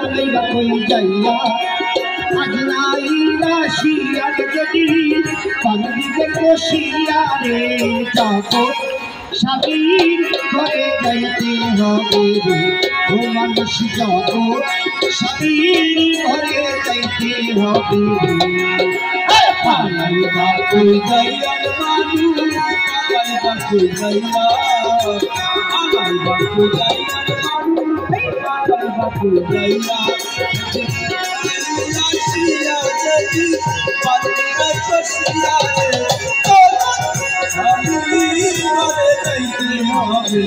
পালাইবা কই যাইয়া আজ নাই রাশিয়ার যদি পান্দিকে কষিয়া রে যাবো স্বামীর ঘরে যাইতে হবে রে ও মানুষ যাবো স্বামীর ঘরে যাইতে হবে রে পালাইবা কই যাইয়া মানুষ পালাইবা কই যাইয়া পালাইবা কই যাইয়া পালাইবা কই যাইয়া রাশিয়া যদি পান্দিকে কষিয়া রে স্বামীর ঘরে যাইতে হবে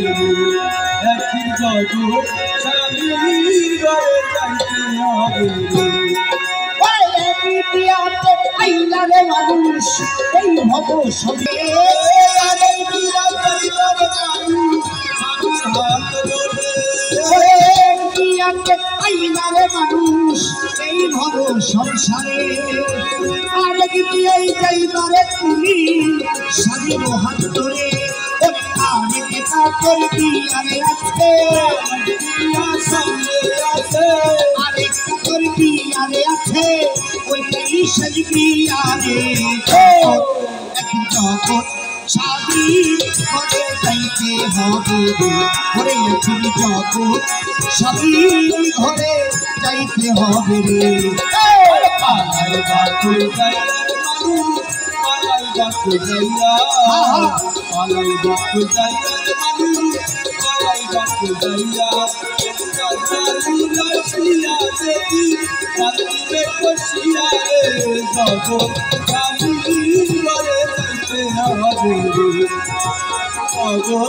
একই জগৎ স্বামীর ঘরে যাইতে হবে আইলা রে মানুষ এই ভব সবে আইলা রে মানুষ এই ভব সংসারে আরে কি এই যাইবারে তুমি স্বামীর হাত ধরে আরে কেটা করবি আরে আছে আরে করবি আরে আছে ওইটাই সাজবি আরে এক জগৎ স্বামীর ঘরে যাইতে হবে রে একই জগৎ স্বামীর ঘরে যাইতে হবে রে পালাইবা কই যাইয়া মানুষ পালাইবা কই যাইয়া পালাইবা কই যাইয়া মানুষ পালাইবা কই যাইয়া রাশিয়া দেখি পান্দিকে কষিয়া রে যাবো স্বামীর ঘরে যাইতে হবে রে যাবো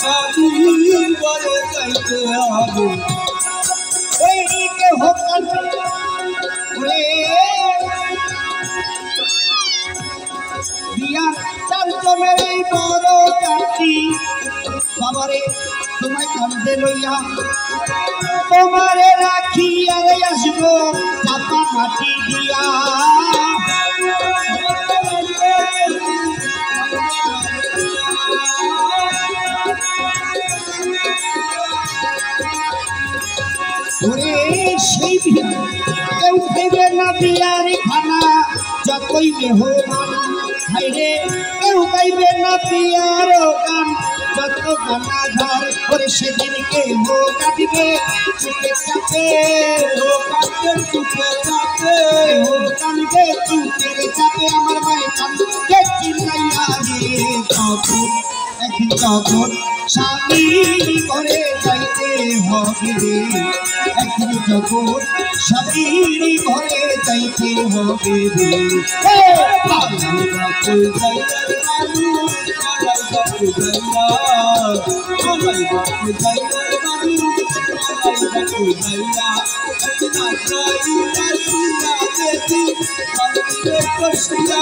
স্বামীর ঘরে যাইতে হবে ওইদিকে হোক বিয়ার চাল জমের এই বড় কাটি বাবারে তোমায় কান্দে লইয়া তোমারে রাখি আরে আসবো চাপা মাটি দিয়া ওরে সেই বিয়া কেউ খাইবে না বিয়ার খানা যতই মেহমান খাইরে কেউ খাইবে না বিয়ার গান যত গানা ঘর ওরে সেদিনকে হো কাঁদিবে চুপে চাপে হো কাঁদবে চুপে চাপে হো কাঁদবে চুপে চাপে আমার মায়ের কান্দে চিল্লাইয়া রে তখন একই তখন স্বামীর ঘরে যাইতে হবে রে একই জগৎ স্বামীর ঘরে যাইতে হবে রে পালাইবা কই যাইয়া মানুষ পালাইবা কই যাইয়া পালাইবা কই যাইয়া মানুষ পালাইবা কই যাইয়া রাশিয়া দেখি পান্দিকে কষিয়া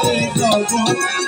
রে জগৎ